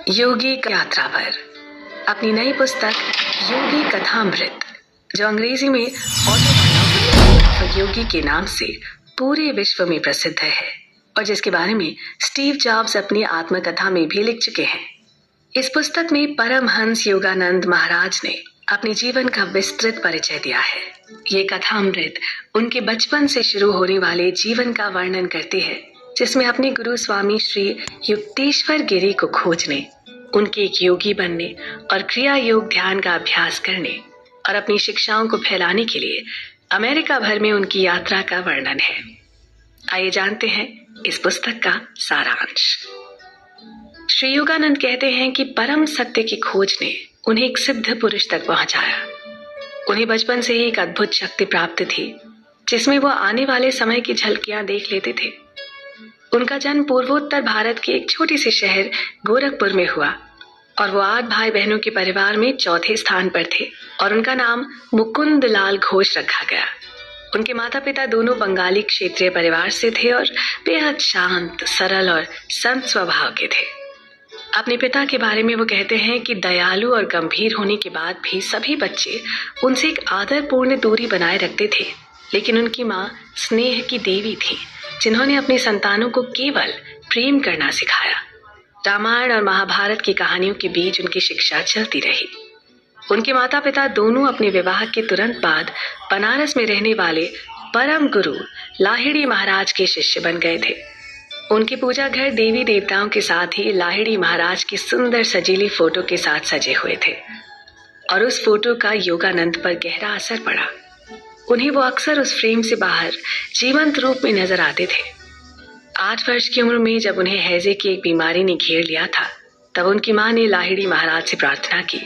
योगी यात्रा पर अपनी नई पुस्तक योगी कथामृत, जो अंग्रेजी में ऑटोबायोग्राफी ऑफ योगी के नाम से पूरे विश्व में प्रसिद्ध है और जिसके बारे में स्टीव जॉब्स अपनी आत्मकथा में भी लिख चुके हैं। इस पुस्तक में परमहंस योगानंद महाराज ने अपने जीवन का विस्तृत परिचय दिया है। ये कथामृत उनके बचपन से शुरू होने वाले जीवन का वर्णन करती है, जिसमें अपने गुरु स्वामी श्री युक्तेश्वर गिरी को खोजने, उनके एक योगी बनने और क्रिया योग ध्यान का अभ्यास करने और अपनी शिक्षाओं को फैलाने के लिए अमेरिका भर में उनकी यात्रा का वर्णन है। आइए जानते हैं इस पुस्तक का सारांश। श्री योगानंद कहते हैं कि परम सत्य की खोज ने उन्हें एक सिद्ध पुरुष तक पहुंचाया। उन्हें बचपन से ही एक अद्भुत शक्ति प्राप्त थी, जिसमें वो आने वाले समय की झलकियां देख लेते थे। उनका जन्म पूर्वोत्तर भारत के एक छोटे से शहर गोरखपुर में हुआ और वो 8 भाई बहनों के परिवार में चौथे स्थान पर थे और उनका नाम मुकुंद लाल घोष रखा गया। उनके माता पिता दोनों बंगाली क्षेत्रीय परिवार से थे और बेहद शांत, सरल और संत स्वभाव के थे। अपने पिता के बारे में वो कहते हैं कि दयालु और गंभीर होने के बाद भी सभी बच्चे उनसे एक आदरपूर्ण दूरी बनाए रखते थे, लेकिन उनकी माँ स्नेह की देवी थी, जिन्होंने अपनी संतानों को केवल प्रेम करना सिखाया। रामायण और महाभारत की कहानियों के बीच उनकी शिक्षा चलती रही। उनके माता पिता दोनों अपने विवाह के तुरंत बाद बनारस में रहने वाले परम गुरु लाहिड़ी महाराज के शिष्य बन गए थे। उनके पूजा घर देवी देवताओं के साथ ही लाहिड़ी महाराज की सुंदर सजीली फोटो के साथ सजे हुए थे और उस फोटो का योगानंद पर गहरा असर पड़ा। उन्हें वो अक्सर उस फ्रेम से बाहर जीवंत रूप में नजर आते थे। 8 वर्ष की उम्र में जब उन्हें हैजे की एक बीमारी ने घेर लिया था, तब उनकी मां ने लाहिड़ी महाराज से प्रार्थना की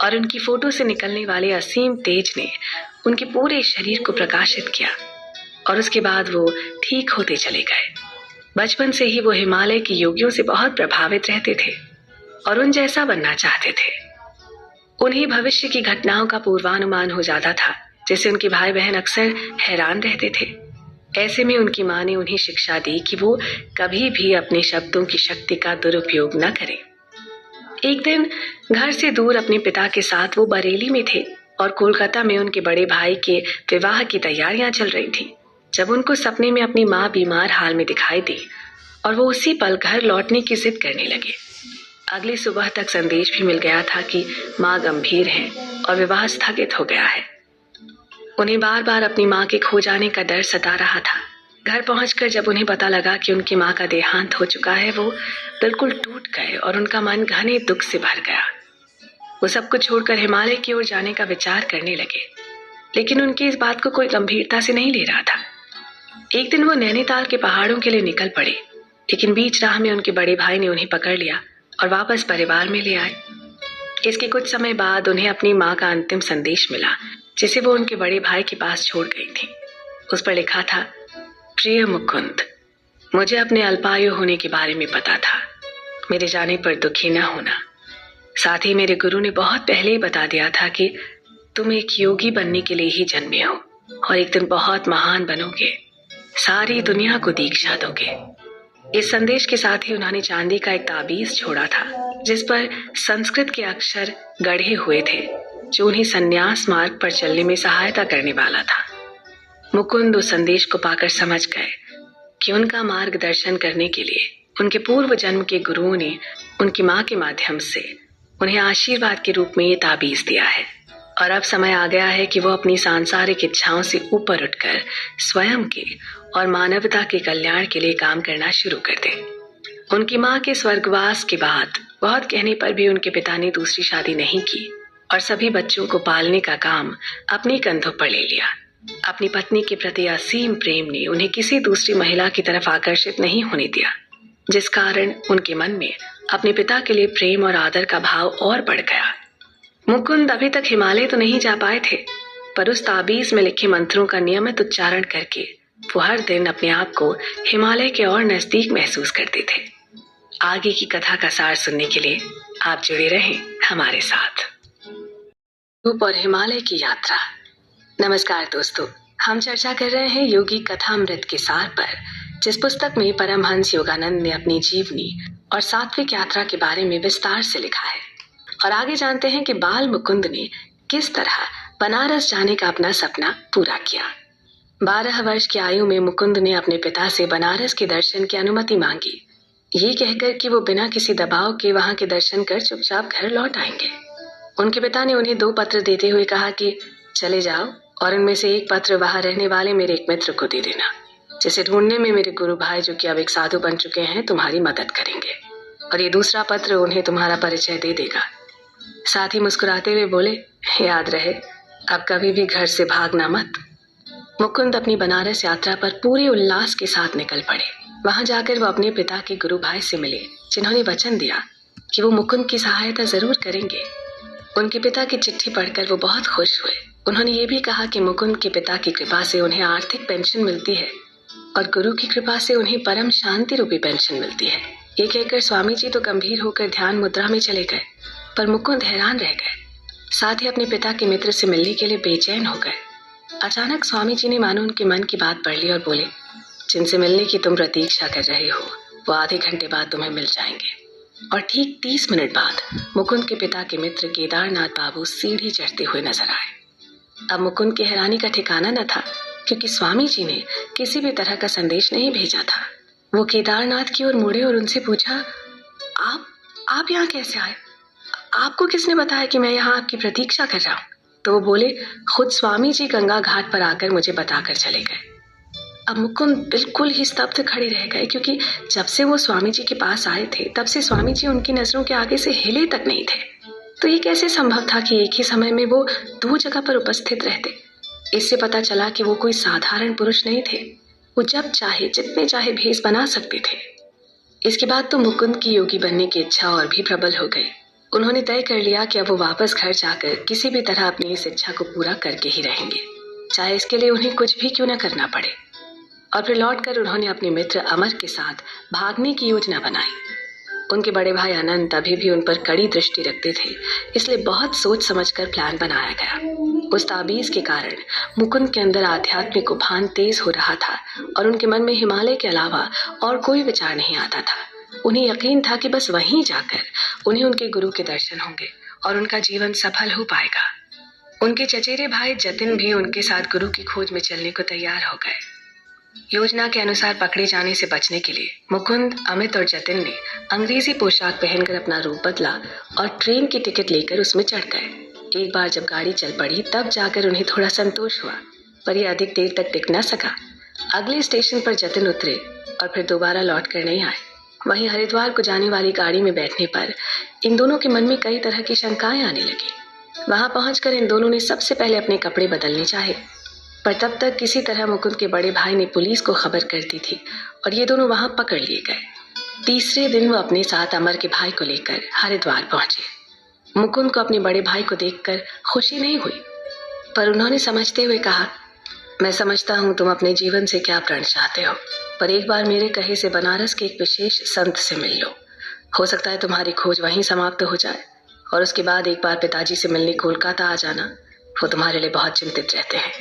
और उनकी फोटो से निकलने वाले असीम तेज ने उनके पूरे शरीर को प्रकाशित किया और उसके बाद वो ठीक होते चले गए। बचपन से ही वो हिमालय के योगियों से बहुत प्रभावित रहते थे और उन जैसा बनना चाहते थे। उन्हें भविष्य की घटनाओं का पूर्वानुमान हो जाता था, जिससे उनके भाई बहन अक्सर हैरान रहते थे। ऐसे में उनकी मां ने उन्हें शिक्षा दी कि वो कभी भी अपने शब्दों की शक्ति का दुरुपयोग न करें। एक दिन घर से दूर अपने पिता के साथ वो बरेली में थे और कोलकाता में उनके बड़े भाई के विवाह की तैयारियां चल रही थी, जब उनको सपने में अपनी माँ बीमार हाल में दिखाई दी और वो उसी पल घर लौटने की जिद करने लगे। अगली सुबह तक संदेश भी मिल गया था कि माँ गंभीर है और विवाह स्थगित हो गया है। उन्हें बार बार अपनी माँ के खो जाने का डर सता रहा था। घर पहुंचकर जब उन्हें पता लगा कि उनकी माँ का देहांत हो चुका है, वो बिल्कुल टूट गए और उनका मन घने दुख से भर गया। वो सब कुछ छोड़कर हिमालय की ओर जाने का विचार करने लगे, लेकिन उनकी इस बात को कोई गंभीरता से नहीं ले रहा था। एक दिन वो नैनीताल के पहाड़ों के लिए निकल पड़े, लेकिन बीच राह में उनके बड़े भाई ने उन्हें पकड़ लिया और वापस परिवार में ले आए। इसके कुछ समय बाद उन्हें अपनी माँ का अंतिम संदेश मिला, जिसे वो उनके बड़े भाई के पास छोड़ गई थी। उस पर लिखा था, प्रिय मुकुंद, मुझे अपने अल्पायु होने के बारे में पता था। मेरे जाने पर दुखी न होना। साथ ही मेरे गुरु ने बहुत पहले ही बता दिया था कि तुम एक योगी बनने के लिए ही जन्मे हो और एक दिन बहुत महान बनोगे, सारी दुनिया को दीक्षा दोगे। इस संदेश के साथ ही उन्होंने चांदी का एक ताबीज छोड़ा था, जिस पर संस्कृत के अक्षर गढ़े हुए थे, जो उन्हें संन्यास मार्ग पर चलने में सहायता करने वाला था। मुकुंद उस संदेश को पाकर समझ गए कि उनका मार्गदर्शन करने के लिए उनके पूर्व जन्म के गुरुओं ने उनकी माँ के माध्यम से उन्हें आशीर्वाद के रूप में ये ताबीज दिया है और अब समय आ गया है कि वो अपनी सांसारिक इच्छाओं से ऊपर उठकर स्वयं के और मानवता के कल्याण के लिए काम करना शुरू कर दें। उनकी माँ के स्वर्गवास के बाद बहुत कहने पर भी उनके पिता ने दूसरी शादी नहीं की और सभी बच्चों को पालने का काम अपने कंधों पर ले लिया। अपनी पत्नी के प्रति असीम प्रेम ने उन्हें किसी दूसरी महिला की तरफ आकर्षित नहीं होने दिया, जिस कारण उनके मन में अपने पिता के लिए प्रेम और आदर का भाव और बढ़ गया। मुकुंद अभी तक हिमालय तो नहीं जा पाए थे, पर उस ताबीज में लिखे मंत्रों का नियमित उच्चारण करके वो हर दिन अपने आप को हिमालय के और नजदीक महसूस करते थे। आगे की कथा का सार सुनने के लिए आप जुड़े रहें हमारे साथ। रूप और हिमालय की यात्रा। नमस्कार दोस्तों, हम चर्चा कर रहे हैं योगी कथामृत के सार पर, जिस पुस्तक में परमहंस योगानंद ने अपनी जीवनी और सात्विक यात्रा के बारे में विस्तार से लिखा है। और आगे जानते हैं कि बाल मुकुंद ने किस तरह बनारस जाने का अपना सपना पूरा किया। 12 वर्ष की आयु में मुकुंद ने अपने पिता से बनारस के दर्शन की अनुमति मांगी, ये कहकर कि वो बिना किसी दबाव के वहां के दर्शन कर चुपचाप घर लौट आएंगे। उनके पिता ने उन्हें 2 पत्र देते हुए कहा कि चले जाओ और उनमें से एक पत्र वहां रहने वाले मेरे एक मित्र को दे देना, जिसे ढूंढने में मेरे गुरु भाई, जो कि अब एक साधु बन चुके हैं, तुम्हारी मदद करेंगे। और ये दूसरा पत्र उन्हें तुम्हारा परिचय दे देगा। साथ ही मुस्कुराते हुए बोले, याद रहे अब कभी भी घर से भागना मत। मुकुंद अपनी बनारस यात्रा पर पूरे उल्लास के साथ निकल पड़े। वहां जाकर वो अपने पिता के गुरु भाई से मिले, जिन्होंने वचन दिया कि वो मुकुंद की सहायता जरूर करेंगे। उनके पिता की चिट्ठी पढ़कर वो बहुत खुश हुए। उन्होंने ये भी कहा कि मुकुंद के पिता की कृपा से उन्हें आर्थिक पेंशन मिलती है और गुरु की कृपा से उन्हें परम शांति रूपी पेंशन मिलती है। ये कहकर स्वामी जी तो गंभीर होकर ध्यान मुद्रा में चले गए, पर मुकुंद हैरान रह गए। साथ ही अपने पिता के मित्र से मिलने के लिए बेचैन हो गए। अचानक स्वामी जी ने मानो उनके मन की बात पढ़ ली और बोले, जिनसे मिलने की तुम प्रतीक्षा कर रहे हो वो आधे घंटे बाद तुम्हें मिल जाएंगे। और ठीक 30 मिनट बाद मुकुंद के पिता के मित्र केदारनाथ बाबू सीढ़ी चढ़ते हुए नजर आए। अब मुकुंद की हैरानी का ठिकाना न था, क्योंकि स्वामी जी ने किसी भी तरह का संदेश नहीं भेजा था। वो केदारनाथ की ओर मुड़े और उनसे पूछा, आप यहाँ कैसे आए? आपको किसने बताया कि मैं यहाँ आपकी प्रतीक्षा कर रहा हूँ? तो वो बोले, खुद स्वामी जी गंगा घाट पर आकर मुझे बताकर चले गए। अब मुकुंद बिल्कुल ही स्तब्ध खड़े रह गए, क्योंकि जब से वो स्वामी जी के पास आए थे तब से स्वामी जी उनकी नजरों के आगे से हिले तक नहीं थे। तो ये कैसे संभव था कि एक ही समय में वो 2 जगह पर उपस्थित रहते? इससे पता चला कि वो कोई साधारण पुरुष नहीं थे। वो जब चाहे जितने चाहे भेष बना सकते थे। इसके बाद तो मुकुंद की योगी बनने की इच्छा और भी प्रबल हो गई। उन्होंने तय कर लिया कि अब वो वापस घर जाकर किसी भी तरह अपनी इस इच्छा को पूरा करके ही रहेंगे, चाहे इसके लिए उन्हें कुछ भी क्यों न करना पड़े। और फिर लौटकर उन्होंने अपने मित्र अमर के साथ भागने की योजना बनाई। उनके बड़े भाई अनंत अभी भी उन पर कड़ी दृष्टि रखते थे, इसलिए बहुत सोच समझकर प्लान बनाया गया। उस ताबीज के कारण मुकुंद के अंदर आध्यात्मिक उफान तेज हो रहा था और उनके मन में हिमालय के अलावा और कोई विचार नहीं आता था। उन्हें यकीन था कि बस वहीं जाकर उन्हें उनके गुरु के दर्शन होंगे और उनका जीवन सफल हो पाएगा। उनके चचेरे भाई जतिन भी उनके साथ गुरु की खोज में चलने को तैयार हो गए। योजना के अनुसार पकड़े जाने से बचने के लिए मुकुंद, अमित और जतिन ने अंग्रेजी पोशाक पहनकर अपना रूप बदला और ट्रेन की टिकट लेकर उसमें चढ़ गए। एक बार जब गाड़ी चल पड़ी तब जाकर उन्हें थोड़ा संतोष हुआ, पर यह अधिक देर तक टिक न सका। अगले स्टेशन पर जतिन उतरे और फिर दोबारा लौट कर नहीं आए। वहीं हरिद्वार को जाने वाली गाड़ी में बैठने पर इन दोनों के मन में कई तरह की शंकाएं आने लगी। वहां पहुंचकर इन दोनों ने सबसे पहले अपने कपड़े बदलने चाहे, पर तब तक किसी तरह मुकुंद के बड़े भाई ने पुलिस को खबर कर दी थी और ये दोनों वहां पकड़ लिए गए। तीसरे दिन वो अपने साथ अमर के भाई को लेकर हरिद्वार पहुंचे। मुकुंद को अपने बड़े भाई को देखकर खुशी नहीं हुई, पर उन्होंने समझते हुए कहा, मैं समझता हूँ तुम अपने जीवन से क्या प्रण चाहते हो, पर एक बार मेरे कहे से बनारस के एक विशेष संत से मिल लो। हो सकता है तुम्हारी खोज वहीं समाप्त हो जाए और उसके बाद एक बार पिताजी से मिलने कोलकाता आ जाना। वो तुम्हारे लिए बहुत चिंतित रहते हैं।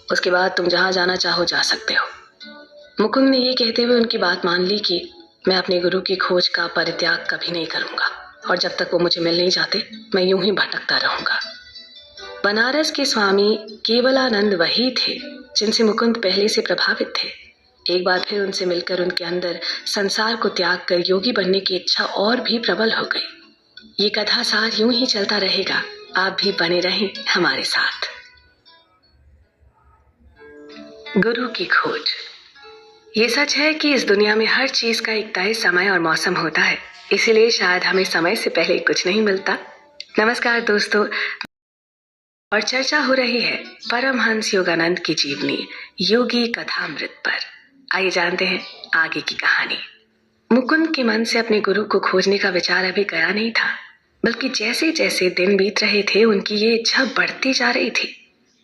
उसके बाद तुम जहाँ जाना चाहो जा सकते हो। मुकुंद ने ये कहते हुए उनकी बात मान ली कि मैं अपने गुरु की खोज का परित्याग कभी नहीं करूँगा और जब तक वो मुझे मिल नहीं जाते मैं यूं ही भटकता रहूँगा। बनारस के स्वामी केवलानंद वही थे जिनसे मुकुंद पहले से प्रभावित थे। एक बार फिर उनसे मिलकर उनके अंदर संसार को त्याग कर योगी बनने की इच्छा और भी प्रबल हो गई। ये कथा सार यूं ही चलता रहेगा। आप भी बने रहें हमारे साथ। गुरु की खोज। ये सच है कि इस दुनिया में हर चीज का एक तय समय और मौसम होता है, इसीलिए शायद हमें समय से पहले कुछ नहीं मिलता। नमस्कार दोस्तों, और चर्चा हो रही है परमहंस योगानंद की जीवनी योगी कथामृत पर। आइए जानते हैं आगे की कहानी। मुकुंद के मन से अपने गुरु को खोजने का विचार अभी गया नहीं था, बल्कि जैसे जैसे दिन बीत रहे थे उनकी ये इच्छा बढ़ती जा रही थी।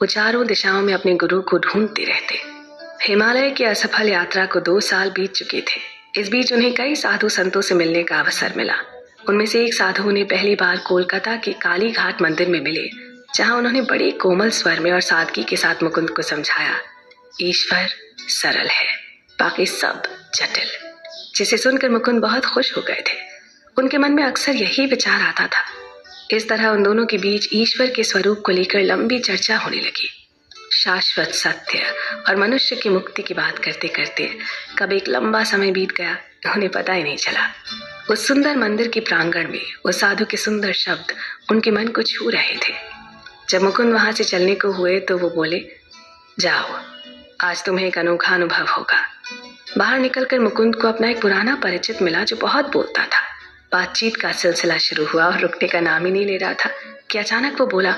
वो चारों दिशाओं में अपने गुरु को ढूंढते रहते। हिमालय की असफल यात्रा को 2 साल बीत चुके थे। इस बीच उन्हें कई साधु संतों से मिलने का अवसर मिला। उनमें से एक साधु उन्हें पहली बार कोलकाता के काली घाट मंदिर में मिले, जहां उन्होंने बड़े कोमल स्वर में और सादगी के साथ मुकुंद को समझाया, ईश्वर सरल है बाकी सब जटिल। जिसे सुनकर मुकुंद बहुत खुश हो गए थे। उनके मन में अक्सर यही विचार आता था। इस तरह उन दोनों के बीच ईश्वर के स्वरूप को लेकर लंबी चर्चा होने लगी। शाश्वत सत्य और मनुष्य की मुक्ति की बात करते करते कब एक लंबा समय बीत गया, उन्हें पता ही नहीं चला। उस सुंदर मंदिर के प्रांगण में उस साधु के सुंदर शब्द उनके मन को छू रहे थे। जब मुकुंद वहां से चलने को हुए तो वो बोले, जाओ, आज तुम्हें एक अनोखा अनुभव होगा। बाहर निकलकर मुकुंद को अपना एक पुराना परिचित मिला जो बहुत बोलता था। बातचीत का सिलसिला शुरू हुआ और रुकने का नाम ही नहीं ले रहा था कि अचानक वो बोला,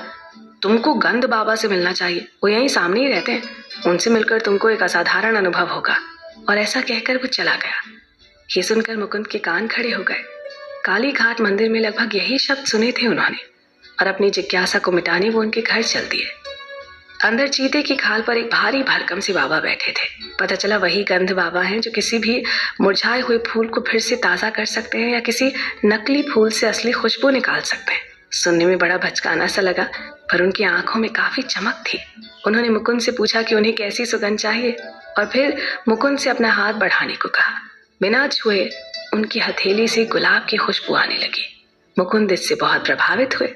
तुमको गंध बाबा से मिलना चाहिए, वो यहीं सामने ही रहते हैं, उनसे मिलकर तुमको एक असाधारण अनुभव होगा। और ऐसा कहकर वो चला गया। ये सुनकर मुकुंद के कान खड़े हो गए। काली घाट मंदिर में लगभग यही शब्द सुने थे उन्होंने और अपनी जिज्ञासा को मिटाने वो उनके घर चल दिए। अंदर चीते की खाल पर एक भारी भरकम से बाबा बैठे थे। पता चला वही गंध बाबा हैं जो किसी भी मुरझाए हुए फूल को फिर से ताज़ा कर सकते हैं या किसी नकली फूल से असली खुशबू निकाल सकते हैं। सुनने में बड़ा भचकाना सा लगा, पर उनकी आंखों में काफी चमक थी। उन्होंने मुकुंद से पूछा कि उन्हें कैसी सुगंध चाहिए और फिर मुकुंद से अपना हाथ बढ़ाने को कहा। बिना छुए उनकी हथेली से गुलाब की खुशबू आने लगी। मुकुंद इससे बहुत प्रभावित हुए।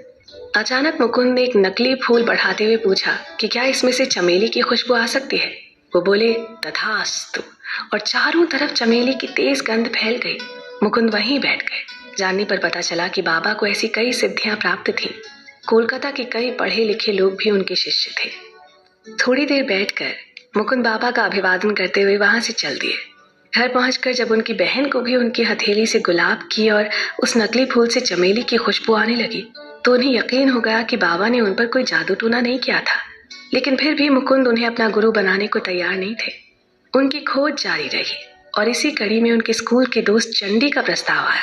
अचानक मुकुंद ने एक नकली फूल बढ़ाते हुए पूछा कि क्या इसमें से चमेली की खुशबू आ सकती है। वो बोले, तथास्तु, और चारों तरफ चमेली की तेज गंध फैल गई। मुकुंद वहीं बैठ गए। जानने पर पता चला कि बाबा को ऐसी कई सिद्धियां प्राप्त थीं। कोलकाता के कई पढ़े लिखे लोग भी उनके शिष्य थे। थोड़ी देर बैठकर मुकुंद बाबा का अभिवादन करते हुए वहां से चल दिए। घर पहुंचकर जब उनकी बहन को भी उनकी हथेली से गुलाब की और उस नकली फूल से चमेली की खुशबू आने लगी तो उन्हें यकीन हो गया कि बाबा ने उन पर कोई जादू टूना नहीं किया था। लेकिन फिर भी मुकुंद उन्हें अपना गुरु बनाने को तैयार नहीं थे। उनकी खोज जारी रही और इसी कड़ी में उनके स्कूल की दोस्त चंडी का प्रस्ताव आया।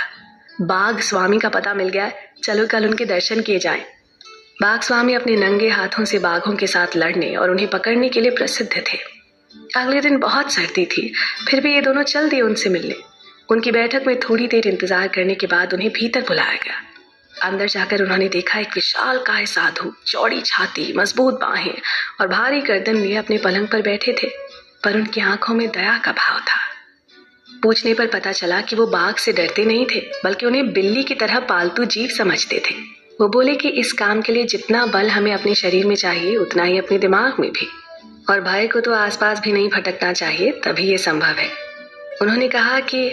बाघ स्वामी का पता मिल गया, चलो कल उनके दर्शन किए जाएं। बाघ स्वामी अपने नंगे हाथों से बाघों के साथ लड़ने और उन्हें पकड़ने के लिए प्रसिद्ध थे। अगले दिन बहुत सर्दी थी, फिर भी ये दोनों चल दिए उनसे मिलने। उनकी बैठक में थोड़ी देर इंतजार करने के बाद उन्हें भीतर बुलाया गया। अंदर जाकर उन्होंने देखा एक विशालकाय साधु, चौड़ी छाती, मजबूत बाहें और भारी गर्दन लिए अपने पलंग पर बैठे थे, पर उनकी आंखों में दया का भाव था। पूछने पर पता चला कि वो बाघ से डरते नहीं थे, बल्कि उन्हें बिल्ली की तरह पालतू जीव समझते थे। वो बोले कि इस काम के लिए जितना बल हमें अपने शरीर में चाहिए उतना ही अपने दिमाग में भी, और भय को तो आसपास भी नहीं भटकना चाहिए, तभी ये संभव है। उन्होंने कहा कि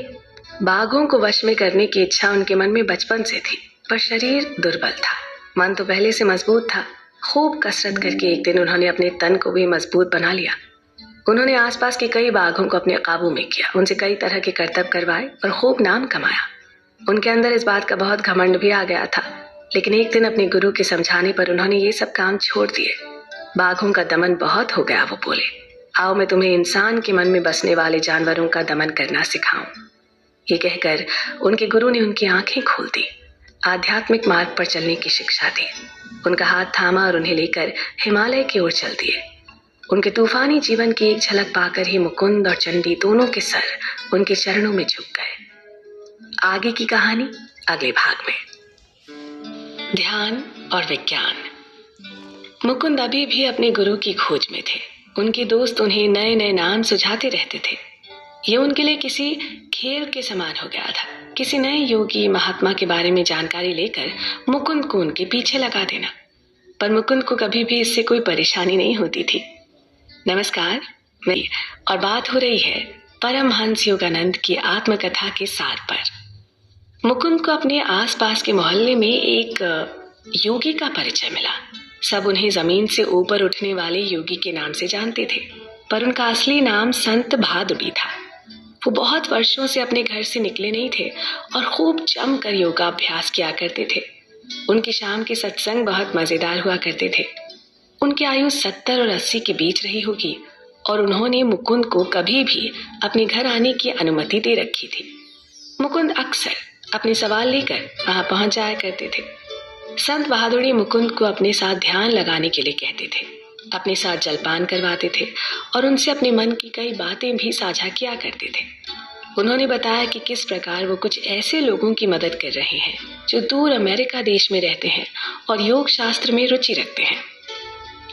बाघों को वश में करने की इच्छा उनके मन में बचपन से थी, पर शरीर दुर्बल था। मन तो पहले से मजबूत था। खूब कसरत करके एक दिन उन्होंने अपने तन को भी मजबूत बना लिया। उन्होंने आसपास के कई बाघों को अपने काबू में किया, उनसे कई तरह के करतब करवाए और खूब नाम कमाया। उनके अंदर इस बात का बहुत घमंड भी आ गया था, लेकिन एक दिन अपने गुरु के समझाने पर उन्होंने ये सब काम छोड़ दिए। बाघों का दमन बहुत हो गया। वो बोले, आओ मैं तुम्हें इंसान के मन में बसने वाले जानवरों का दमन करना सिखाऊं। ये कहकर उनके गुरु ने उनकी आंखें खोल दी, आध्यात्मिक मार्ग पर चलने की शिक्षा दी। उनका हाथ थामा और उन्हें लेकर हिमालय की ओर चल दिए। उनके तूफानी जीवन की एक झलक पाकर ही मुकुंद और चंडी दोनों के सर उनके चरणों में झुक गए। आगे की कहानी अगले भाग में। ध्यान और विज्ञान। मुकुंद अभी भी अपने गुरु की खोज में थे। उनके दोस्त उन्हें नए नए नाम सुझाते रहते थे। ये उनके लिए किसी खेल के समान हो गया था। किसी नए योगी महात्मा के बारे में जानकारी लेकर मुकुंद को उनके पीछे लगा देना। पर मुकुंद को कभी भी इससे कोई परेशानी नहीं होती थी। नमस्कार, मैं और बात हो रही है परमहंस योगानंद की आत्मकथा के सार पर। मुकुंद को अपने आसपास के मोहल्ले में एक योगी का परिचय मिला। सब उन्हें जमीन से ऊपर उठने वाले योगी के नाम से जानते थे, पर उनका असली नाम संत भादुड़ी था। वो बहुत वर्षों से अपने घर से निकले नहीं थे और खूब जमकर योगाभ्यास किया करते थे। उनकी शाम के सत्संग बहुत मजेदार हुआ करते थे। उनकी आयु 70 और 80 के बीच रही होगी और उन्होंने मुकुंद को कभी भी अपने घर आने की अनुमति दे रखी थी। मुकुंद अक्सर अपने सवाल लेकर वहां पहुंच जाया करते थे। संत बहादुरी मुकुंद को अपने साथ ध्यान लगाने के लिए कहते थे, अपने साथ जलपान करवाते थे और उनसे अपने मन की कई बातें भी साझा किया करते थे। उन्होंने बताया कि किस प्रकार वो कुछ ऐसे लोगों की मदद कर रहे हैं जो दूर अमेरिका देश में रहते हैं और योग शास्त्र में रुचि रखते हैं।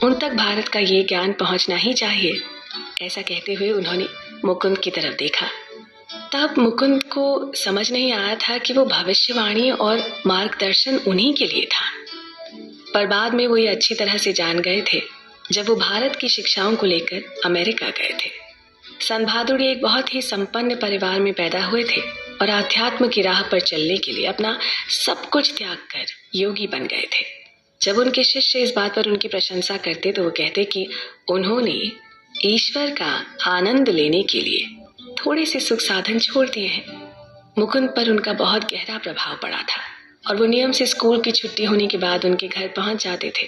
उन तक भारत का ये ज्ञान पहुंचना ही चाहिए। ऐसा कहते हुए उन्होंने मुकुंद की तरफ देखा। तब मुकुंद को समझ नहीं आया था कि वो भविष्यवाणी और मार्गदर्शन उन्हीं के लिए था, पर बाद में वो ये अच्छी तरह से जान गए थे जब वो भारत की शिक्षाओं को लेकर अमेरिका गए थे। सन भादुड़ी एक बहुत ही संपन्न परिवार में पैदा हुए थे और आध्यात्म की राह पर चलने के लिए अपना सब कुछ त्याग कर योगी बन गए थे। जब उनके शिष्य इस बात पर उनकी प्रशंसा करते तो वो कहते कि उन्होंने ईश्वर का आनंद लेने के लिए थोड़े से सुख साधन छोड़ दिए हैं। मुकुंद पर उनका बहुत गहरा प्रभाव पड़ा था और वो नियम से स्कूल की छुट्टी होने के बाद उनके घर पहुंच जाते थे।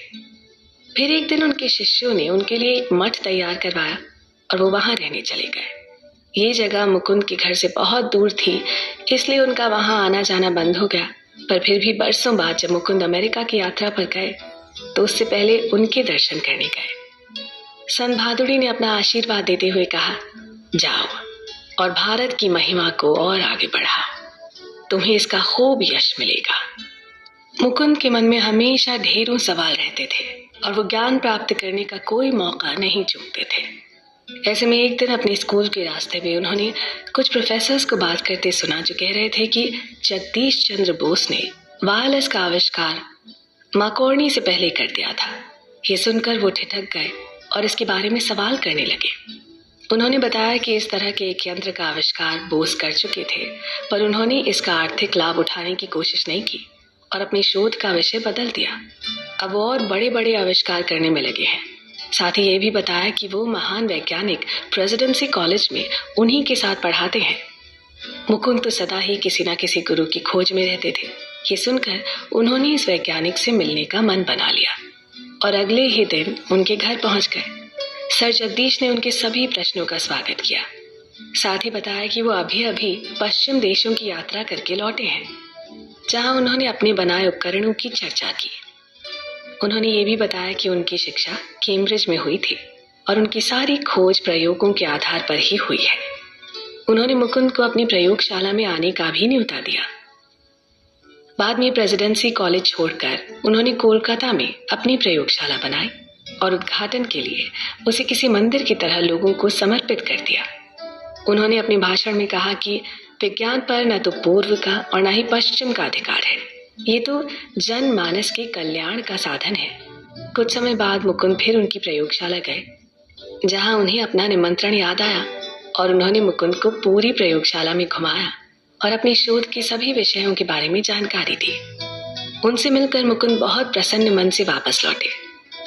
फिर एक दिन उनके शिष्यों ने उनके लिए एक मठ तैयार करवाया और वो वहां रहने चले गए। ये जगह मुकुंद के घर से बहुत दूर थी, इसलिए उनका वहां आना जाना बंद हो गया। पर फिर भी बरसों बाद जब मुकुंद अमेरिका की यात्रा पर गए तो उससे पहले उनके दर्शन करने गए। सन भादुड़ी ने अपना आशीर्वाद देते हुए कहा, जाओ और भारत की महिमा को और आगे बढ़ाओ, तुम्हें इसका खूब यश मिलेगा। मुकुंद के मन में हमेशा ढेरों सवाल रहते थे और वो ज्ञान प्राप्त करने का कोई मौका नहीं चूकते थे। ऐसे में एक दिन अपने स्कूल के रास्ते में उन्होंने कुछ प्रोफेसर्स को बात करते सुना जो कह रहे थे कि जगदीश चंद्र बोस ने वायरलेस का आविष्कार माकॉर्नी से पहले कर दिया था। ये सुनकर वो ठिठक गए और इसके बारे में सवाल करने लगे। उन्होंने बताया कि इस तरह के एक यंत्र का आविष्कार बोस कर चुके थे, पर उन्होंने इसका आर्थिक लाभ उठाने की कोशिश नहीं की और अपनी शोध का विषय बदल दिया। अब वो और बड़े बड़े आविष्कार करने में लगे हैं। साथ ही ये भी बताया कि वो महान वैज्ञानिक प्रेसिडेंसी कॉलेज में उन्हीं के साथ पढ़ाते हैं। मुकुंद तो सदा ही किसी न किसी गुरु की खोज में रहते थे। ये सुनकर उन्होंने इस वैज्ञानिक से मिलने का मन बना लिया और अगले ही दिन उनके घर पहुंच गए। सर जगदीश ने उनके सभी प्रश्नों का स्वागत किया। साथ ही बताया कि वो अभी अभी पश्चिम देशों की यात्रा करके लौटे हैं, जहां उन्होंने अपने बनाए उपकरणों की चर्चा की। उन्होंने ये भी बताया कि उनकी शिक्षा कैम्ब्रिज में हुई थी और उनकी सारी खोज प्रयोगों के आधार पर ही हुई है। उन्होंने मुकुंद को अपनी प्रयोगशाला में आने का भी न्योता दिया। बाद में प्रेसिडेंसी कॉलेज छोड़कर उन्होंने कोलकाता में अपनी प्रयोगशाला बनाई और उद्घाटन के लिए उसे किसी मंदिर की तरह लोगों को समर्पित कर दिया। उन्होंने अपने भाषण में कहा कि विज्ञान पर न तो पूर्व का और न ही पश्चिम का अधिकार है, ये तो जनमानस के कल्याण का साधन है। कुछ समय बाद मुकुंद फिर उनकी प्रयोगशाला गए, जहां उन्हें अपना निमंत्रण याद आया और उन्होंने मुकुंद को पूरी प्रयोगशाला में घुमाया और अपनी शोध के सभी विषयों के बारे में जानकारी दी। उनसे मिलकर मुकुंद बहुत प्रसन्न मन से वापस लौटे।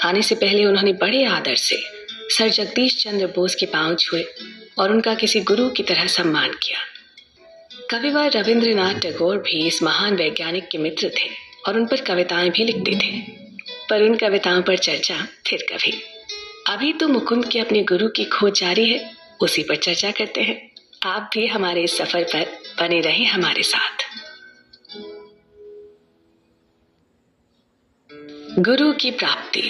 आने से पहले उन्होंने बड़े आदर से सर जगदीश चंद्र बोस के पांव छुए और उनका किसी गुरु की तरह सम्मान किया। कविवर रविंद्रनाथ टैगोर भी इस महान वैज्ञानिक के मित्र थे और उन पर कविताएं भी लिखते थे, पर उन कविताओं पर चर्चा फिर कभी। अभी तो मुकुंद के अपने गुरु की खोज जारी है, उसी पर चर्चा करते हैं। आप भी हमारे इस सफर पर बने रहें हमारे साथ। गुरु की प्राप्ति।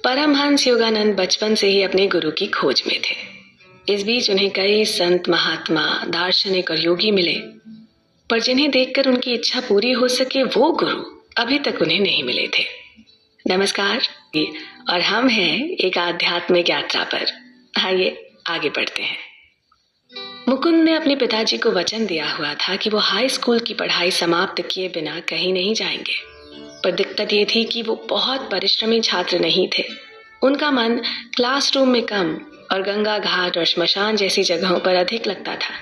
परमहंस योगानंद बचपन से ही अपने गुरु की खोज में थे। इस बीच उन्हें कई संत, महात्मा, दार्शनिक और योगी मिले, पर जिन्हें देखकर उनकी इच्छा पूरी हो सके वो गुरु अभी तक उन्हें नहीं मिले थे। नमस्कार, और हम हैं एक आध्यात्मिक यात्रा पर। आइए आगे बढ़ते हैं। मुकुंद ने अपने पिताजी को वचन दिया हुआ था कि वो हाई स्कूल की पढ़ाई समाप्त किए बिना कहीं नहीं जाएंगे, पर दिक्कत ये थी कि वो बहुत परिश्रमी छात्र नहीं थे। उनका मन क्लासरूम में कम और गंगा घाट और श्मशान जैसी जगहों पर अधिक लगता था।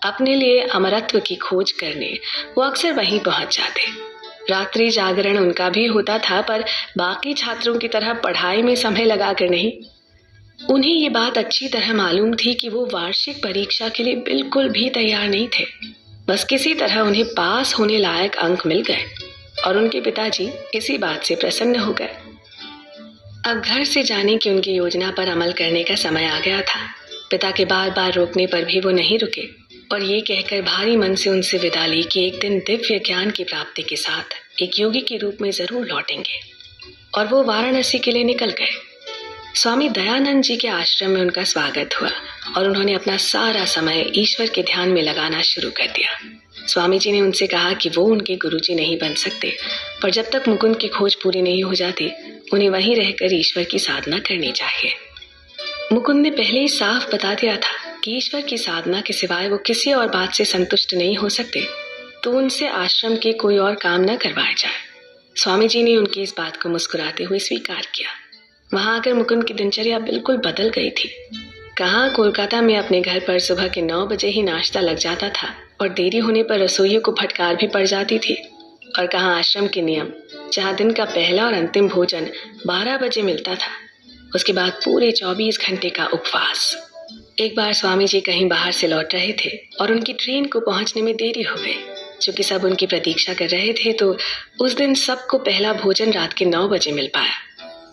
अपने लिए अमरत्व की खोज करने वो अक्सर वहीं पहुंच जाते। रात्रि जागरण उनका भी होता था, पर बाकी छात्रों की तरह पढ़ाई में समय लगाकर नहीं। उन्हें ये बात अच्छी तरह मालूम थी कि वो वार्षिक परीक्षा के लिए बिल्कुल भी तैयार नहीं थे। बस किसी तरह उन्हें पास होने लायक अंक मिल गए और उनके पिताजी इसी बात से प्रसन्न हो गए। अब घर से जाने की उनकी योजना पर अमल करने का समय आ गया था। पिता के बार बार रोकने पर भी वो नहीं रुके और ये कहकर भारी मन से उनसे विदा ली कि एक दिन दिव्य ज्ञान की प्राप्ति के साथ एक योगी के रूप में जरूर लौटेंगे। और वो वाराणसी के लिए निकल गए। स्वामी दयानंद जी के आश्रम में उनका स्वागत हुआ और उन्होंने अपना सारा समय ईश्वर के ध्यान में लगाना शुरू कर दिया। स्वामी जी ने उनसे कहा कि वो उनके गुरुजी नहीं बन सकते, पर जब तक मुकुंद की खोज पूरी नहीं हो जाती उन्हें वहीं रहकर ईश्वर की साधना करनी चाहिए। मुकुंद ने पहले ही साफ बता दिया था कि ईश्वर की साधना के सिवाय वो किसी और बात से संतुष्ट नहीं हो सकते, तो उनसे आश्रम के कोई और काम न करवाया जाए। स्वामी जी ने उनकी इस बात को मुस्कुराते हुए स्वीकार किया। वहां आकर मुकुंद की दिनचर्या बिल्कुल बदल गई थी। कहाँ कोलकाता में अपने घर पर सुबह के 9 बजे ही नाश्ता लग जाता था और देरी होने पर रसोइयों को फटकार भी पड़ जाती थी, और कहाँ आश्रम के नियम, जहाँ दिन का पहला और अंतिम भोजन 12 बजे मिलता था, उसके बाद पूरे 24 घंटे का उपवास। एक बार स्वामी जी कहीं बाहर से लौट रहे थे और उनकी ट्रेन को पहुंचने में देरी हो गई। चूंकि सब उनकी प्रतीक्षा कर रहे थे, तो उस दिन सबको पहला भोजन रात के 9 बजे मिल पाया।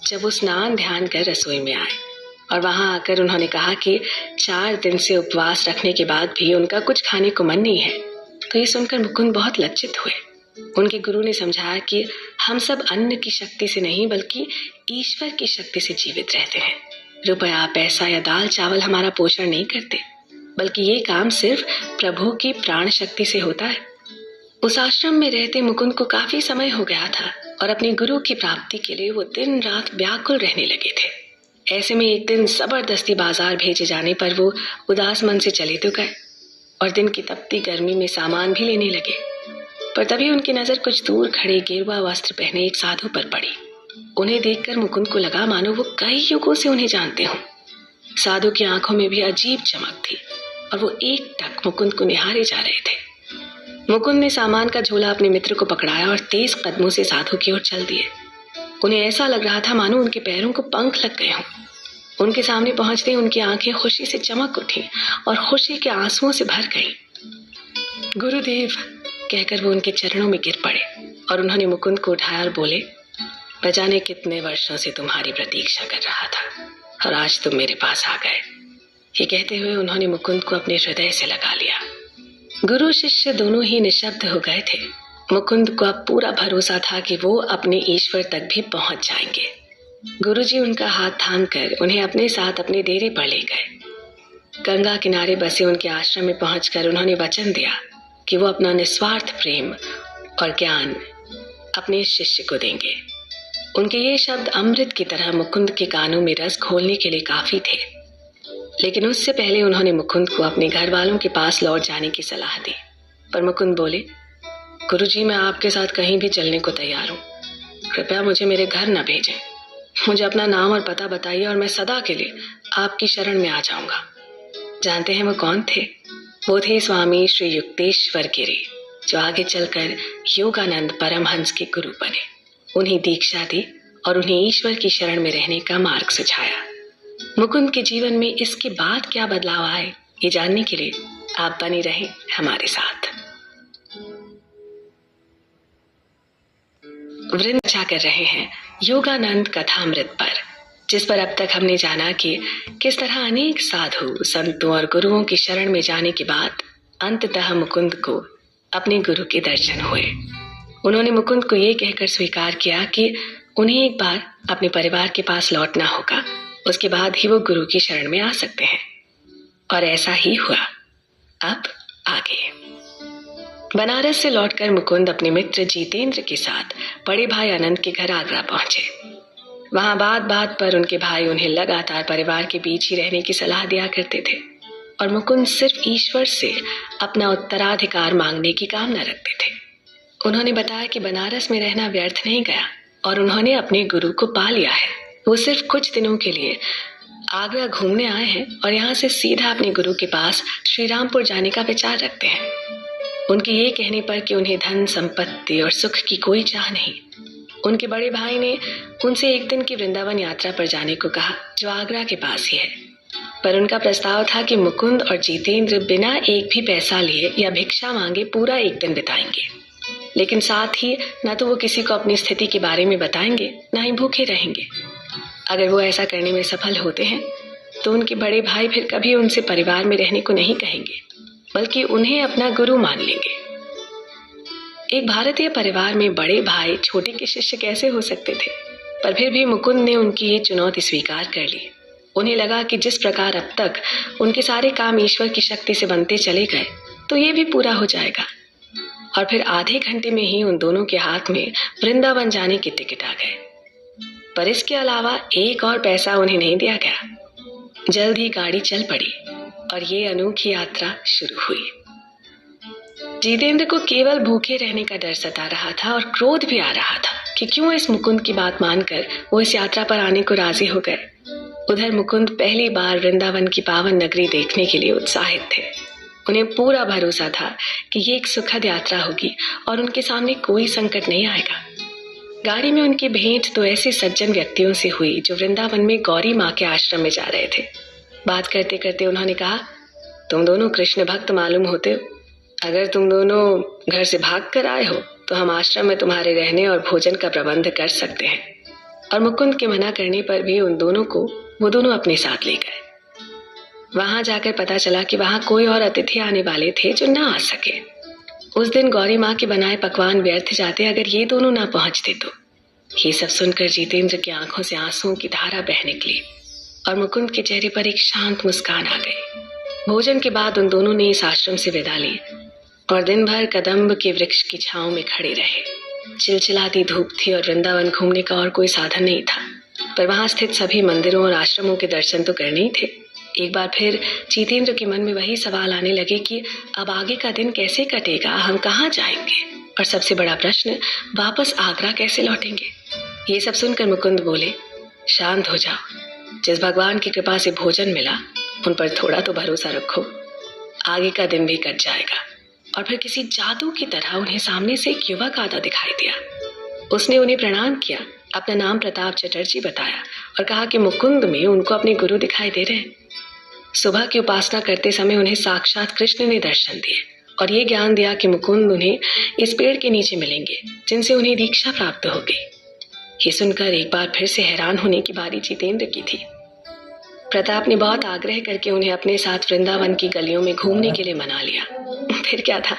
जब वो स्नान ध्यान कर रसोई में आए और वहां आकर उन्होंने कहा कि 4 दिन से उपवास रखने के बाद भी उनका कुछ खाने को मन नहीं है, तो ये सुनकर मुकुंद बहुत लज्जित हुए। उनके गुरु ने समझाया कि हम सब अन्न की शक्ति से नहीं बल्कि ईश्वर की शक्ति से जीवित रहते हैं। रुपया, पैसा या दाल चावल हमारा पोषण नहीं करते, बल्कि ये काम सिर्फ प्रभु की प्राण शक्ति से होता है। उस आश्रम में रहते मुकुंद को काफी समय हो गया था और अपने गुरु की प्राप्ति के लिए वो दिन रात व्याकुल रहने लगे थे। ऐसे में एक दिन जबरदस्ती बाजार भेजे जाने पर वो उदास मन से चले तो गए और दिन की तपती गर्मी में सामान भी लेने लगे। पर तभी उनकी नजर कुछ दूर खड़े गेरुआ वस्त्र पहने एक साधु पर पड़ी। उन्हें देखकर मुकुंद को लगा मानो वो कई युगों से उन्हें जानते हों। साधु की आंखों में भी अजीब चमक थी और वो एकटक मुकुंद को निहारे जा रहे थे। मुकुंद ने सामान का झोला अपने मित्र को पकड़ाया और तेज कदमों से साधु की ओर चल दिए। उन्हें ऐसा लग रहा था मानो उनके पैरों को पंख लग गए हों। उनके सामने पहुंचते ही उनकी आंखें खुशी से चमक उठी और खुशी के आंसुओं से भर गईं। गुरुदेव, कहकर वो उनके चरणों में गिर पड़े और उन्होंने मुकुंद को उठाया और बोले, न जाने कितने वर्षों से तुम्हारी प्रतीक्षा कर रहा था और आज तुम मेरे पास आ गए। ये कहते हुए उन्होंने मुकुंद को अपने हृदय से लगा लिया। गुरु शिष्य दोनों ही निशब्द हो गए थे। मुकुंद को अब पूरा भरोसा था कि वो अपने ईश्वर तक भी पहुंच जाएंगे। गुरुजी उनका हाथ थामकर उन्हें अपने साथ अपने डेरे पर ले गए। गंगा किनारे बसे उनके आश्रम में पहुंचकर उन्होंने वचन दिया कि वो अपना निस्वार्थ प्रेम और ज्ञान अपने शिष्य को देंगे। उनके ये शब्द अमृत की तरह मुकुंद के कानों में रस घोलने के लिए काफी थे। लेकिन उससे पहले उन्होंने मुकुंद को अपने घर वालों के पास लौट जाने की सलाह दी। पर मुकुंद बोले, गुरुजी, मैं आपके साथ कहीं भी चलने को तैयार हूँ। कृपया मुझे मेरे घर न भेजें। मुझे अपना नाम और पता बताइए और मैं सदा के लिए आपकी शरण में आ जाऊंगा। जानते हैं वो कौन थे? वो थे स्वामी श्री युक्तेश्वर गिरी, जो आगे चलकर योगानंद परमहंस के गुरु बने। उन्हें दीक्षा दी और उन्हें ईश्वर की शरण में रहने का मार्ग सुझाया। मुकुंद के जीवन में इसके बाद क्या बदलाव आए, ये जानने के लिए आप बने रहें हमारे साथ। वृंद चर्चा कर रहे हैं योगानंद कथामृत पर, जिस पर अब तक हमने जाना कि किस तरह अनेक साधु संतों और गुरुओं की शरण में जाने के बाद अंततः मुकुंद को अपने गुरु के दर्शन हुए। उन्होंने मुकुंद को ये कहकर स्वीकार किया कि उन्हें एक बार अपने परिवार के पास लौटना होगा, उसके बाद ही वो गुरु की शरण में आ सकते हैं। और ऐसा ही हुआ। अब आगे बनारस से लौटकर मुकुंद अपने मित्र जितेंद्र के साथ बड़े भाई आनंद के घर आगरा पहुंचे। वहां बात बात पर उनके भाई उन्हें लगातार परिवार के बीच ही रहने की सलाह दिया करते थे और मुकुंद सिर्फ ईश्वर से अपना उत्तराधिकार मांगने की कामना रखते थे। उन्होंने बताया कि बनारस में रहना व्यर्थ नहीं गया और उन्होंने अपने गुरु को पा लिया है। वो सिर्फ कुछ दिनों के लिए आगरा घूमने आए हैं और यहाँ से सीधा अपने गुरु के पास श्रीरामपुर जाने का विचार रखते हैं। उनके ये कहने पर कि उन्हें धन संपत्ति और सुख की कोई चाह नहीं, उनके बड़े भाई ने उनसे एक दिन की वृंदावन यात्रा पर जाने को कहा, जो आगरा के पास ही है। पर उनका प्रस्ताव था कि मुकुंद और जितेंद्र बिना एक भी पैसा लिए या भिक्षा मांगे पूरा एक दिन बिताएंगे, लेकिन साथ ही न तो वो किसी को अपनी स्थिति के बारे में बताएंगे, न ही भूखे रहेंगे। अगर वो ऐसा करने में सफल होते हैं तो उनके बड़े भाई फिर कभी उनसे परिवार में रहने को नहीं कहेंगे, बल्कि उन्हें अपना गुरु मान लेंगे। एक भारतीय परिवार में बड़े भाई छोटे के शिष्य कैसे हो सकते थे? पर फिर भी मुकुंद ने उनकी ये चुनौती स्वीकार कर ली। उन्हें लगा कि जिस प्रकार अब तक उनके सारे काम ईश्वर की शक्ति से बनते चले गए, तो ये भी पूरा हो जाएगा। और फिर आधे घंटे में ही उन दोनों के हाथ में वृंदावन जाने की टिकट आ गए। पर इसके अलावा एक और पैसा उन्हें नहीं दिया गया। जल्द ही गाड़ी चल पड़ी और ये अनोखी यात्रा शुरू हुई। जितेंद्र को केवल भूखे रहने का डर सता रहा था और क्रोध भी आ रहा था कि क्यों इस मुकुंद की बात मानकर वो इस यात्रा पर आने को राजी हो गए। उधर मुकुंद पहली बार वृंदावन की पावन नगरी देखने के लिए उत्साहित थे। उन्हें पूरा भरोसा था कि ये एक सुखद यात्रा होगी और उनके सामने कोई संकट नहीं आएगा। गाड़ी में उनकी भेंट तो ऐसे सज्जन व्यक्तियों से हुई जो वृंदावन में गौरी माँ के आश्रम में जा रहे थे। बात करते करते उन्होंने कहा, तुम दोनों कृष्ण भक्त मालूम होते हो। अगर तुम दोनों घर से भाग कर आए हो तो हम आश्रम में तुम्हारे रहने और भोजन का प्रबंध कर सकते हैं। और मुकुंद के मना करने पर भी वो दोनों अपने साथ ले गए। वहां जाकर पता चला कि वहां कोई और अतिथि आने वाले थे जो ना आ सके। उस दिन गौरी माँ के बनाए पकवान व्यर्थ जाते अगर ये दोनों ना पहुंचते तो। ये सब सुनकर जितेंद्र की आंखों से आंसुओं की धारा बह निकली और मुकुंद के चेहरे पर एक शांत मुस्कान आ गई। भोजन के बाद उन दोनों ने इस आश्रम से विदा ली और दिन भर कदम्ब के वृक्ष की छांव में खड़े रहे। चिलचिलाती धूप थी और वृंदावन घूमने का और कोई साधन नहीं था, पर वहां स्थित सभी मंदिरों और आश्रमों के दर्शन तो करने ही थे। एक बार फिर जितेंद्र के मन में वही सवाल आने लगे कि अब आगे का दिन कैसे कटेगा, हम कहाँ जाएंगे और सबसे बड़ा प्रश्न, वापस आगरा कैसे लौटेंगे। ये सब सुनकर मुकुंद बोले, शांत हो जाओ। जिस भगवान की कृपा से भोजन मिला उन पर थोड़ा तो भरोसा रखो। आगे का दिन भी कट जाएगा। और फिर किसी जादू की तरह उन्हें सामने से एक युवक आता दिखाई दिया। उसने उन्हें प्रणाम किया, अपना नाम प्रताप चटर्जी बताया और कहा कि मुकुंद में उनको अपने गुरु दिखाई दे रहे हैं। सुबह की उपासना करते समय उन्हें साक्षात कृष्ण ने दर्शन दिए और ये ज्ञान दिया कि मुकुंद उन्हें इस पेड़ के नीचे मिलेंगे जिनसे उन्हें दीक्षा प्राप्त होगी। ये सुनकर एक बार फिर से हैरान होने की बारी जितेंद्र की थी। प्रताप ने बहुत आग्रह करके उन्हें अपने साथ वृंदावन की गलियों में घूमने के लिए मना लिया। फिर क्या था,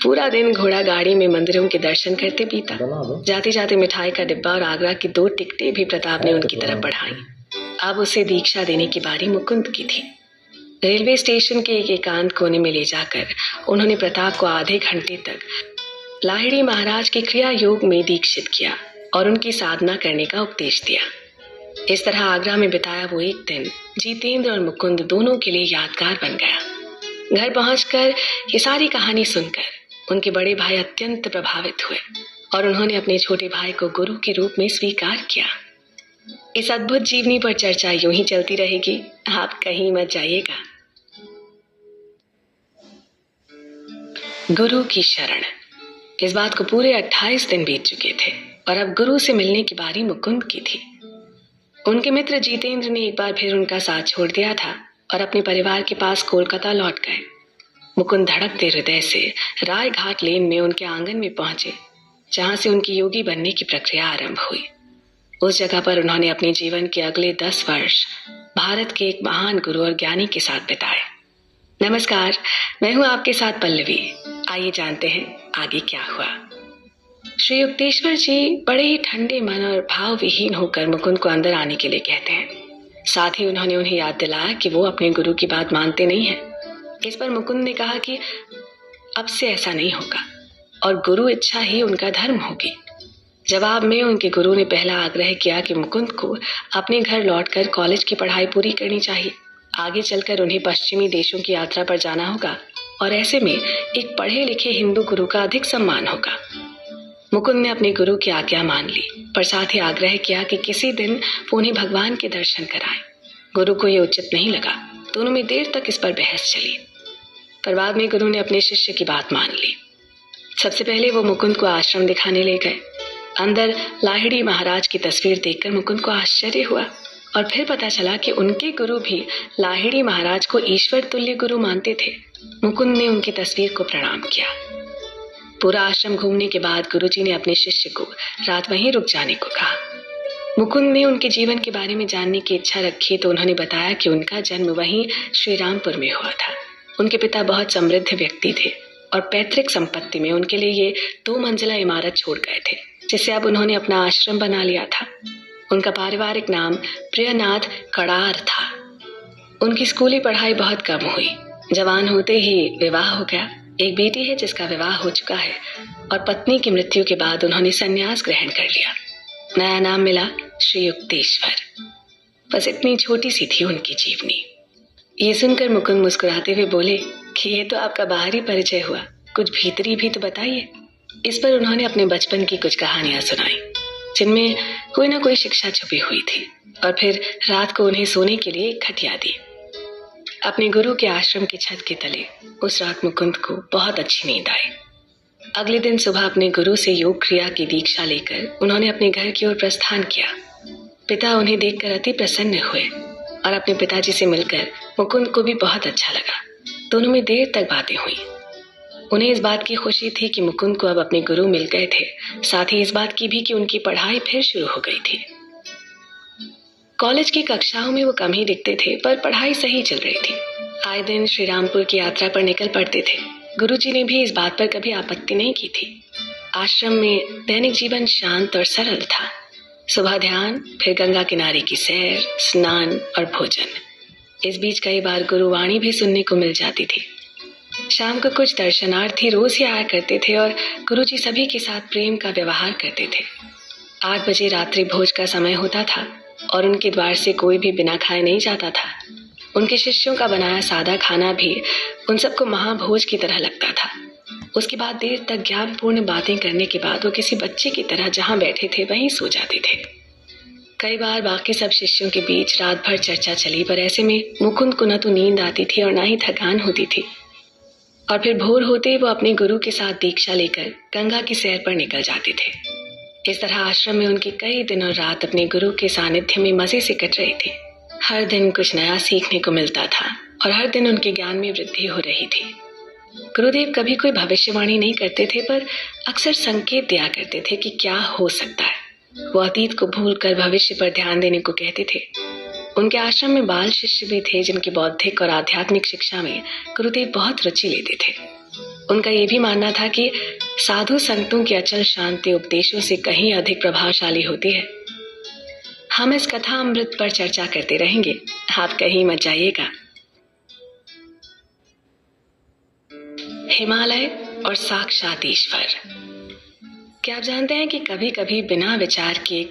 पूरा दिन घोड़ा गाड़ी में मंदिरों के दर्शन करते बीता। जाते जाते मिठाई का डिब्बा और आगरा की 2 टिकटें भी प्रताप ने उनकी तरफ बढ़ाई। अब उसे दीक्षा देने की बारी मुकुंद की थी। रेलवे स्टेशन के एक एकांत कोने में ले जाकर उन्होंने प्रताप को आधे घंटे तक लाहिड़ी महाराज के क्रिया योग में दीक्षित किया और उनकी साधना करने का उपदेश दिया। इस तरह आगरा में बिताया वो एक दिन जितेंद्र और मुकुंद दोनों के लिए यादगार बन गया। घर पहुंचकर ये सारी कहानी सुनकर उनके बड़े भाई अत्यंत प्रभावित हुए और उन्होंने अपने छोटे भाई को गुरु के रूप में स्वीकार किया। इस अद्भुत जीवनी पर चर्चा यूं ही चलती रहेगी, आप कहीं मत जाइएगा। गुरु की शरण। इस बात को पूरे 28 दिन बीत चुके थे और अब गुरु से मिलने की बारी मुकुंद की थी। उनके मित्र जितेंद्र ने एक बार फिर उनका साथ छोड़ दिया था और अपने परिवार के पास कोलकाता लौट गए। मुकुंद धड़कते हृदय से राय घाट लेन में उनके आंगन में पहुंचे, जहां से उनकी योगी बनने की प्रक्रिया आरंभ हुई। उस जगह पर उन्होंने अपने जीवन के अगले 10 वर्ष भारत के एक महान गुरु और ज्ञानी के साथ बिताए। नमस्कार, मैं हूं आपके साथ पल्लवी। आइए जानते हैं आगे क्या हुआ। श्री युक्तेश्वर जी बड़े ही ठंडे मन और भाव विहीन होकर मुकुंद को अंदर आने के लिए कहते हैं। साथ ही उन्होंने उन्हें याद दिलाया कि वो अपने गुरु की बात मानते नहीं हैं। इस पर मुकुंद ने कहा कि अब से ऐसा नहीं होगा और गुरु इच्छा ही उनका धर्म होगी। जवाब में उनके गुरु ने पहला आग्रह किया कि मुकुंद को अपने घर लौटकर कॉलेज की पढ़ाई पूरी करनी चाहिए। आगे चलकर उन्हें पश्चिमी देशों की यात्रा पर जाना होगा और ऐसे में एक पढ़े लिखे हिंदू गुरु का अधिक सम्मान होगा। मुकुंद ने अपने गुरु की आज्ञा मान ली, पर साथ ही आग्रह किया कि किसी दिन वो उन्हें भगवान के दर्शन कराएं। गुरु को ये उचित नहीं लगा। दोनों में देर तक इस पर बहस चली, पर बाद में गुरु ने अपने शिष्य की बात मान ली। सबसे पहले वो मुकुंद को आश्रम दिखाने ले गए। अंदर लाहिड़ी महाराज की तस्वीर देखकर मुकुंद को आश्चर्य हुआ और फिर पता चला कि उनके गुरु भी लाहिड़ी महाराज को ईश्वर तुल्य गुरु मानते थे। मुकुंद ने उनकी तस्वीर को प्रणाम किया। पूरा आश्रम घूमने के बाद गुरुजी ने अपने शिष्य को रात वहीं रुक जाने को कहा। मुकुंद ने उनके जीवन के बारे में जानने की इच्छा रखी तो उन्होंने बताया कि उनका जन्म वहीं श्री रामपुर में हुआ था। उनके पिता बहुत समृद्ध व्यक्ति थे और पैतृक संपत्ति में उनके लिए ये 2 मंजिला इमारत छोड़ गए थे, जिसे अब उन्होंने अपना आश्रम बना लिया था। उनका पारिवारिक नाम प्रियनाथ कड़ार था। उनकी स्कूली पढ़ाई बहुत कम हुई। जवान होते ही विवाह हो गया। एक बेटी है जिसका विवाह हो चुका है और पत्नी की मृत्यु के बाद उन्होंने संन्यास ग्रहण कर लिया। नया नाम मिला श्री युक्तेश्वर। बस इतनी छोटी सी थी उनकी जीवनी। ये सुनकर मुकुंद मुस्कुराते हुए बोले कि ये तो आपका बाहरी परिचय हुआ, कुछ भीतरी भी तो बताइए। इस पर उन्होंने अपने बचपन की कुछ कहानियां सुनाई, जिनमें कोई ना कोई शिक्षा छुपी हुई थी, और फिर रात को उन्हें सोने के लिए एक खटिया दी। अपने गुरु के आश्रम की छत के तले उस रात मुकुंद को बहुत अच्छी नींद आई। अगले दिन सुबह अपने गुरु से योग क्रिया की दीक्षा लेकर उन्होंने अपने घर की ओर प्रस्थान किया। पिता उन्हें देखकर अति प्रसन्न हुए और अपने पिताजी से मिलकर मुकुंद को भी बहुत अच्छा लगा। दोनों में देर तक बातें हुई। उन्हें इस बात की खुशी थी कि मुकुंद को अब अपने गुरु मिल गए थे, साथ ही इस बात की भी कि उनकी पढ़ाई फिर शुरू हो गई थी। कॉलेज की कक्षाओं में वो कम ही दिखते थे, पर पढ़ाई सही चल रही थी। आए दिन श्री रामपुर की यात्रा पर निकल पड़ते थे। गुरुजी ने भी इस बात पर कभी आपत्ति नहीं की थी। आश्रम में दैनिक जीवन शांत और सरल था। सुबह ध्यान, फिर गंगा किनारे की सैर, स्नान और भोजन। इस बीच कई बार गुरुवाणी भी सुनने को मिल जाती थी। शाम को कुछ दर्शनार्थी रोज ही आया करते थे और गुरुजी सभी के साथ प्रेम का व्यवहार करते थे। 8 बजे रात्रि भोज का समय होता था और उनके द्वार से कोई भी बिना खाए नहीं जाता था। उनके शिष्यों का बनाया सादा खाना भी उन सबको महाभोज की तरह लगता था। उसके बाद देर तक ज्ञानपूर्ण बातें करने के बाद वो किसी बच्चे की तरह जहाँ बैठे थे वहीं सो जाते थे। कई बार बाकी सब शिष्यों के बीच रात भर चर्चा चली, पर ऐसे में मुकुंद को न तो नींद आती थी और न ही थकान होती थी। और फिर भोर होते वो अपने गुरु के साथ दीक्षा लेकर गंगा की सैर पर निकल जाते थे। इस तरह आश्रम में उनकी कई दिन और रात अपने गुरु के सानिध्य में मजे से कट रही थी। हर दिन कुछ नया सीखने को मिलता था और हर दिन उनके ज्ञान में वृद्धि हो रही थी। गुरुदेव कभी कोई भविष्यवाणी नहीं करते थे, पर अक्सर संकेत दिया करते थे कि क्या हो सकता है। वो अतीत को भूलकर भविष्य पर ध्यान देने को कहते थे। उनके आश्रम में बाल शिष्य भी थे जिनकी बौद्धिक और आध्यात्मिक शिक्षा में गुरुदेव बहुत रुचि लेते थे। उनका ये भी मानना था कि साधु संतों की अचल शांति उपदेशों से कहीं अधिक प्रभावशाली होती है। हम इस कथा अमृत पर चर्चा करते रहेंगे, आप कहीं मत जाइएगा। हिमालय और साक्षात ईश्वर। क्या आप जानते हैं कि कभी कभी बिना विचार किए